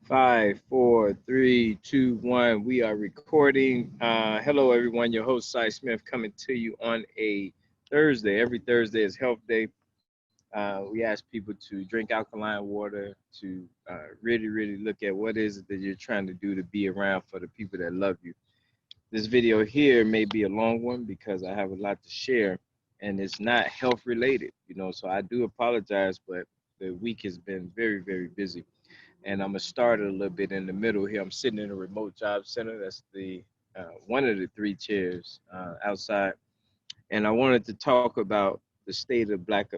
Five, four, three, two, one. We are recording. Hello, everyone. Your host, Cy Smith, coming to you on a Thursday. Every Thursday is Health Day. We ask people to drink alkaline water, to really look at what is it that you're trying to do to be around for the people that love you. This video here may be a long one because I have a lot to share, and it's not health related. So I do apologize, but the week has been very busy, and I'm gonna start it a little bit in the middle here. I'm sitting in a remote job center. That's the one of the three chairs outside, and I wanted to talk about the state of Black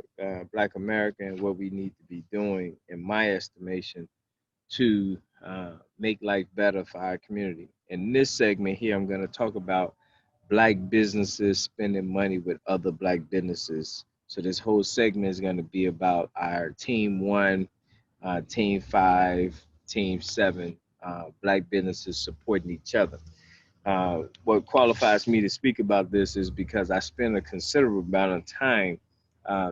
America and what we need to be doing, in my estimation, to make life better for our community. In this segment here, I'm going to talk about Black businesses spending money with other Black businesses. So this whole segment is going to be about our Team One, Team Five, Team Seven, Black businesses supporting each other. What qualifies me to speak about this is because I spend a considerable amount of time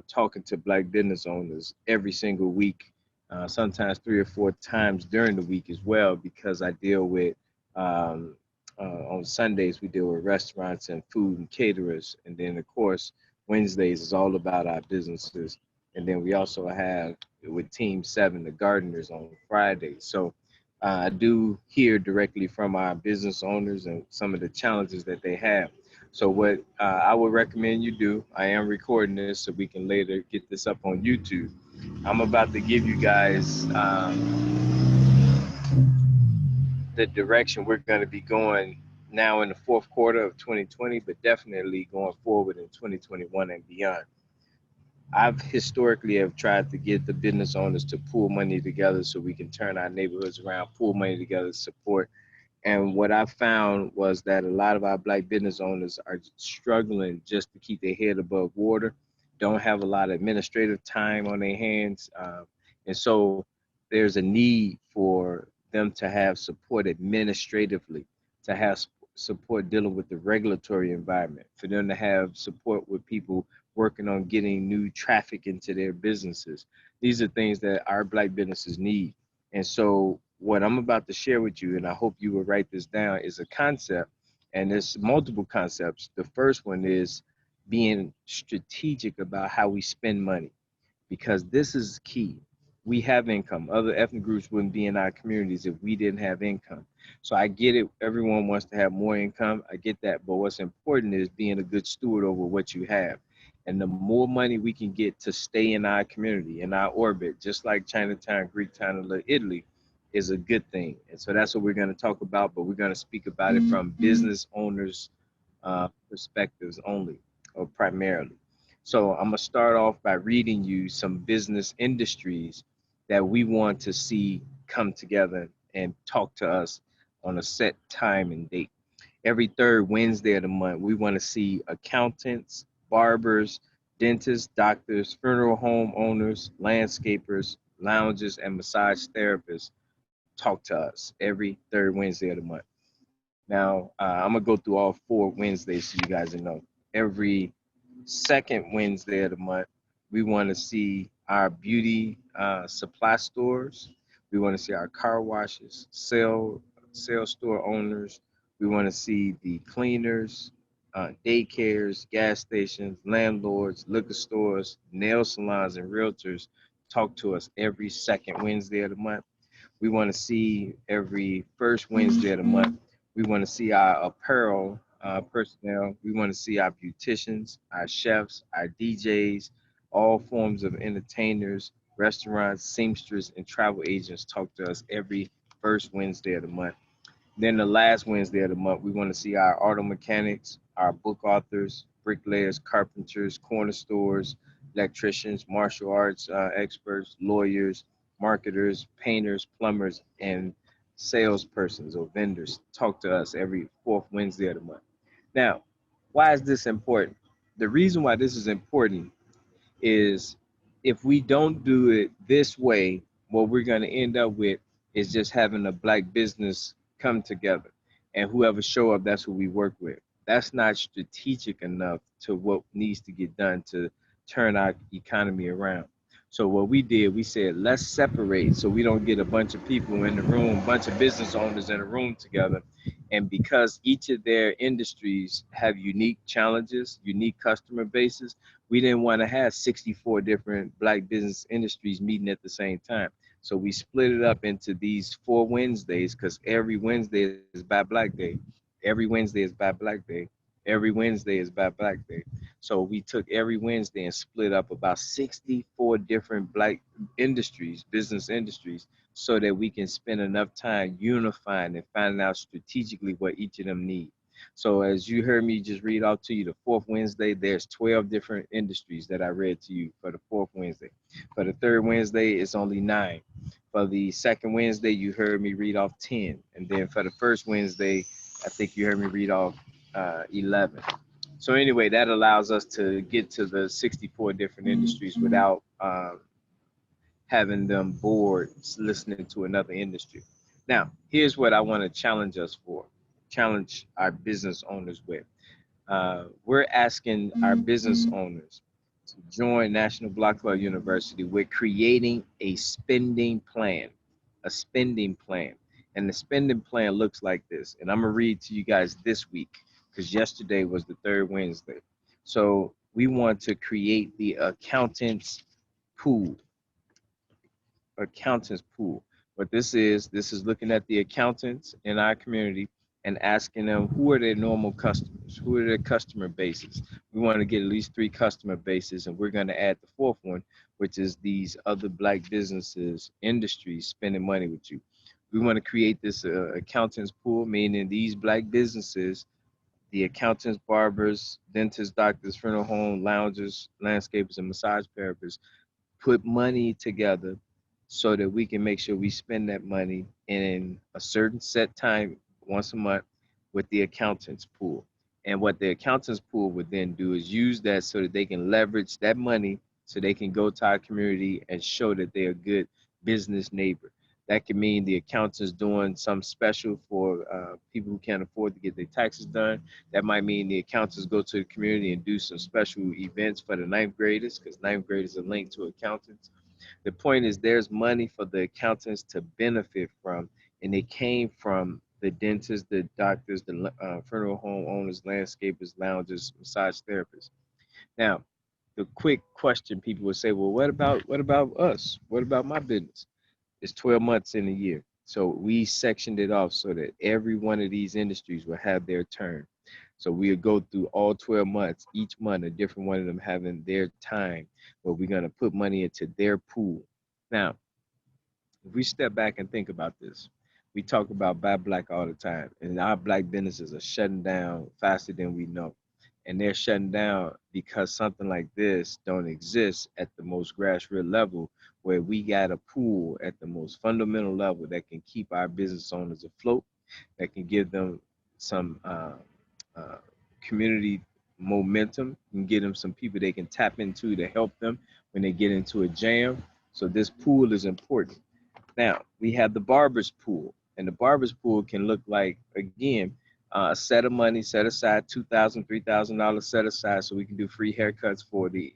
talking to Black business owners every single week, sometimes three or four times during the week as well, because I deal with, um, on Sundays, we deal with restaurants and food and caterers. And then, of course, Wednesdays is all about our businesses. And then we also have with Team Seven, the gardeners on Fridays. So I do hear directly from our business owners and some of the challenges that they have. So what I would recommend you do, I am recording this so we can later get this up on YouTube. I'm about to give you guys the direction we're going to be going now in the fourth quarter of 2020, but definitely going forward in 2021 and beyond. I've historically have tried to get the business owners to pool money together so we can turn our neighborhoods around, pool money together, support. And what I found was that a lot of our Black business owners are struggling just to keep their head above water, don't have a lot of administrative time on their hands. And so there's a need for them to have support administratively, to have support dealing with the regulatory environment, for them to have support with people working on getting new traffic into their businesses. These are things that our Black businesses need. And so, what I'm about to share with you, and I hope you will write this down, is a concept, and there's multiple concepts. The first one is being strategic about how we spend money, because this is key. We have income. Other ethnic groups wouldn't be in our communities if we didn't have income. So I get it. Everyone wants to have more income. I get that. But what's important is being a good steward over what you have. And the more money we can get to stay in our community, in our orbit, just like Chinatown, Greek town, and Italy, is a good thing. And so that's what we're going to talk about. But we're going to speak about it from business owners' perspectives only, or primarily. So I'm gonna start off by reading you some business industries that we want to see come together and talk to us on a set time and date. Every third Wednesday of the month, we want to see accountants, barbers, dentists, doctors, funeral home owners, landscapers, lounges, and massage therapists talk to us every third Wednesday of the month. Now, I'm gonna go through all four Wednesdays so you guys know. Every second Wednesday of the month, we want to see our beauty supply stores. We want to see our car washes, sale store owners. We want to see the cleaners, daycares, gas stations, landlords, liquor stores, nail salons, and realtors talk to us every second Wednesday of the month. We want to see every first Wednesday of the month. We want to see our apparel personnel. We want to see our beauticians, our chefs, our DJs, all forms of entertainers, restaurants, seamsters, and travel agents talk to us every first Wednesday of the month. Then the last Wednesday of the month, we want to see our auto mechanics, our book authors, bricklayers, carpenters, corner stores, electricians, martial arts experts, lawyers, marketers, painters, plumbers, and salespersons or vendors talk to us every fourth Wednesday of the month. Now, why is this important? The reason why this is important is if we don't do it this way, what we're going to end up with is just having a Black business come together, and whoever show up, that's who we work with. That's not strategic enough to what needs to get done to turn our economy around. So what we did, we said, let's separate so we don't get a bunch of people in the room, bunch of business owners in a room together. And because each of their industries have unique challenges, unique customer bases, we didn't want to have 64 different black business industries meeting at the same time. So we split it up into these 4 Wednesdays, because every Wednesday is by Black Day. Every Wednesday is by Black Day. Every Wednesday is by Black Day. So we took every Wednesday and split up about 64 different black industries, business industries, so that we can spend enough time unifying and finding out strategically what each of them need. So as you heard me just read out to you, the fourth Wednesday, there's 12 different industries that I read to you for the fourth Wednesday. For the third Wednesday, it's only 9. For the second Wednesday, you heard me read off 10. And then for the first Wednesday, I think you heard me read off 11. So anyway, that allows us to get to the 64 different industries without having them bored listening to another industry. Now, here's what I want to challenge us for, challenge our business owners with. We're asking our business owners to join National Block Club University. We're creating a spending plan, a spending plan. And the spending plan looks like this. And I'm going to read to you guys this week because yesterday was the third Wednesday. So we want to create the pool accountants pool. What this is looking at the accountants in our community and asking them who are their normal customers, who are their customer bases. We want to get at least 3 customer bases, and we're going to add the fourth one, which is these other black businesses, industries spending money with you. We want to create this accountants pool, meaning these black businesses, the accountants, barbers, dentists, doctors, funeral home, loungers, landscapers, and massage therapists put money together so that we can make sure we spend that money in a certain set time once a month with the accountants pool. And what the accountants pool would then do is use that so that they can leverage that money so they can go to our community and show that they're a good business neighbor. That could mean the accountants doing some special for people who can't afford to get their taxes done. That might mean the accountants go to the community and do some special events for the ninth graders, because ninth graders are linked to accountants. The point is there's money for the accountants to benefit from, and it came from the dentists, the doctors, the funeral home owners, landscapers, loungers, massage therapists. Now, the quick question people would say, well, what about us? What about my business? It's 12 months in a year. So we sectioned it off so that every one of these industries will have their turn. So we'll go through all 12 months, each month, a different one of them having their time where we're going to put money into their pool. Now, if we step back and think about this, we talk about buy black all the time, and our black businesses are shutting down faster than we know. And they're shutting down because something like this don't exist at the most grassroots level, where we got a pool at the most fundamental level that can keep our business owners afloat, that can give them some uh, community momentum, and get them some people they can tap into to help them when they get into a jam. So this pool is important. Now, we have the barber's pool, and the barber's pool can look like, again, a set of money set aside, $2,000, $3,000 set aside so we can do free haircuts for the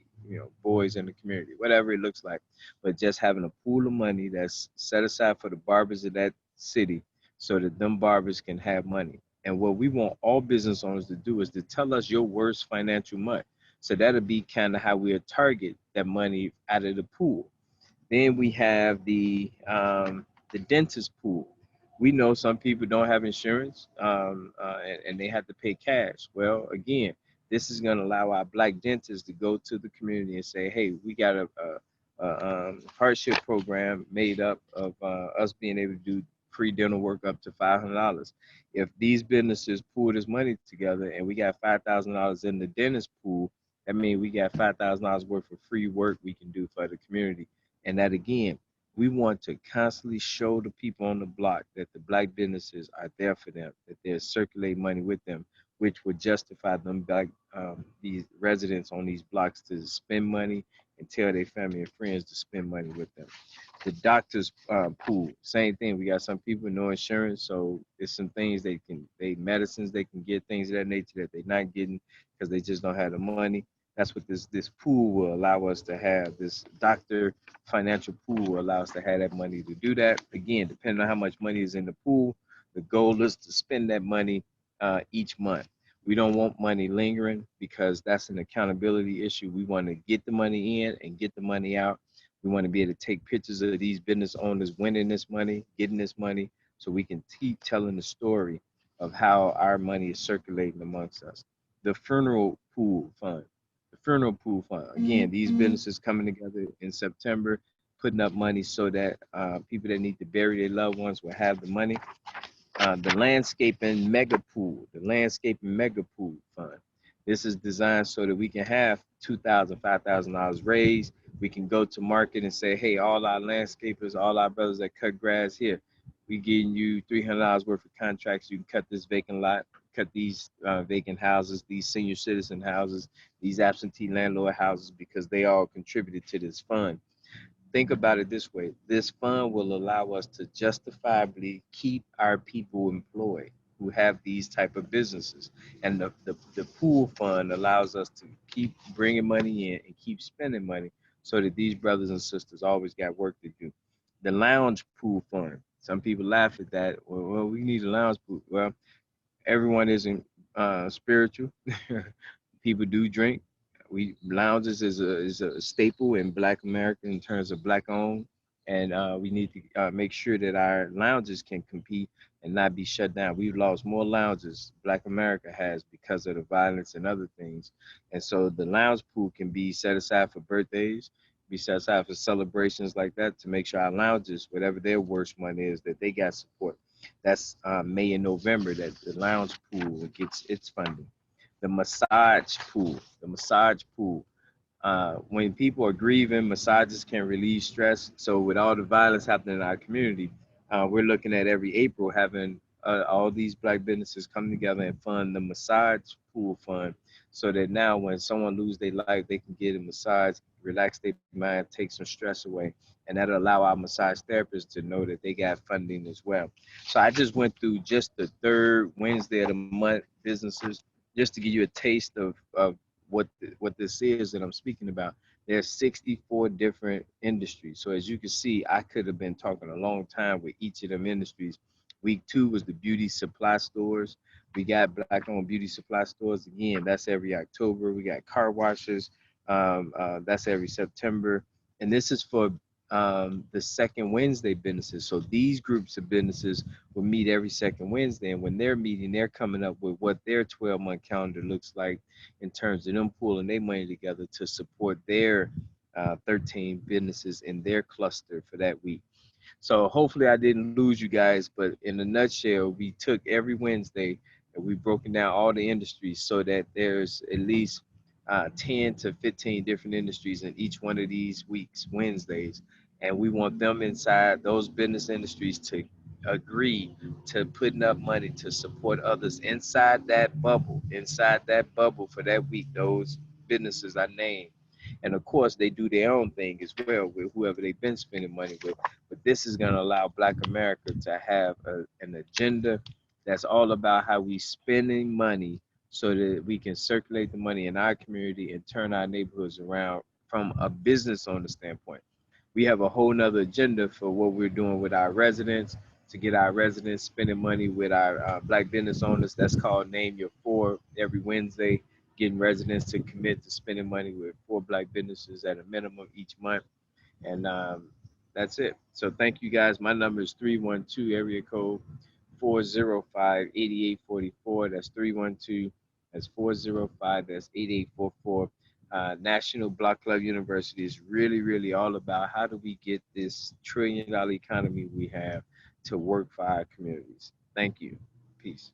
boys in the community, whatever it looks like. But just having a pool of money that's set aside for the barbers of that city so that them barbers can have money. And what we want all business owners to do is to tell us your worst financial month. So that'll be kind of how we'll target that money out of the pool. Then we have the dentist pool. We know some people don't have insurance, and they have to pay cash. Well, again, this is going to allow our black dentists to go to the community and say, "Hey, we got a hardship program made up of us being able to do free dental work up to $500. If these businesses pool this money together and we got $5,000 in the dentist pool, that means we got $5,000 worth of free work we can do for the community." And that, again, we want to constantly show the people on the block that the black businesses are there for them, that they're circulating money with them, which would justify them black these residents on these blocks to spend money and tell their family and friends to spend money with them. The doctor's pool, same thing. We got some people with no insurance, so there's some things medicines they can get, things of that nature that they're not getting because they just don't have the money. That's what this pool will allow us to have. This doctor financial pool will allow us to have that money to do that. Again, depending on how much money is in the pool, the goal is to spend that money each month. We don't want money lingering because that's an accountability issue. We want to get the money in and get the money out. We want to be able to take pictures of these business owners winning this money, getting this money, so we can keep telling the story of how our money is circulating amongst us. The funeral pool fund. The funeral pool fund. Again, these businesses coming together in September, putting up money so that people that need to bury their loved ones will have the money. The landscaping mega pool fund. This is designed so that we can have $2,000, $5,000 raised. We can go to market and say, hey, all our landscapers, all our brothers that cut grass here, we getting you $300 worth of contracts. You can cut this vacant lot, cut these vacant houses, these senior citizen houses, these absentee landlord houses, because they all contributed to this fund. Think about it this way. This fund will allow us to justifiably keep our people employed who have these type of businesses. And the pool fund allows us to keep bringing money in and keep spending money so that these brothers and sisters always got work to do. The lounge pool fund. Some people laugh at that. Well, we need a lounge pool. Well, everyone isn't spiritual. People do drink. We lounges is a staple in Black America in terms of Black owned, and we need to make sure that our lounges can compete and not be shut down. We've lost more lounges Black America has because of the violence and other things, and so the lounge pool can be set aside for birthdays, be set aside for celebrations like that to make sure our lounges, whatever their worst money is, that they got support. That's May and November that the lounge pool gets its funding. The massage pool, when people are grieving, massages can relieve stress. So with all the violence happening in our community, we're looking at every April having all these Black businesses come together and fund the massage pool fund, so that now when someone lose their life, they can get a massage, relax their mind, take some stress away, and that'll allow our massage therapists to know that they got funding as well. So I just went through just the third Wednesday of the month businesses, just to give you a taste of what this is that I'm speaking about. There's 64 different industries. So as you can see, I could have been talking a long time with each of them industries. Week 2 was the beauty supply stores. We got Black-owned beauty supply stores. Again, that's every October. We got car washes. That's every September. And this is for the second Wednesday businesses. So these groups of businesses will meet every second Wednesday. And when they're meeting, they're coming up with what their 12-month calendar looks like in terms of them pulling their money together to support their 13 businesses in their cluster for that week. So hopefully I didn't lose you guys, but in a nutshell, we took every Wednesday and we've broken down all the industries so that there's at least 10 to 15 different industries in each one of these weeks, Wednesdays. And we want them inside those business industries to agree to putting up money to support others inside that bubble for that week, those businesses I named. And of course, they do their own thing as well with whoever they've been spending money with. But this is going to allow Black America to have an agenda that's all about how we spending money so that we can circulate the money in our community and turn our neighborhoods around from a business owner standpoint. We have a whole nother agenda for what we're doing with our residents to get our residents spending money with our Black business owners. That's called Name Your Four every Wednesday, getting residents to commit to spending money with 4 Black businesses at a minimum each month. And that's it. So thank you guys. My number is 312 area code 405-8844. That's 312. That's 405. That's 8844. National Block Club University is really, really all about how do we get this $1 trillion economy we have to work for our communities. Thank you. Peace.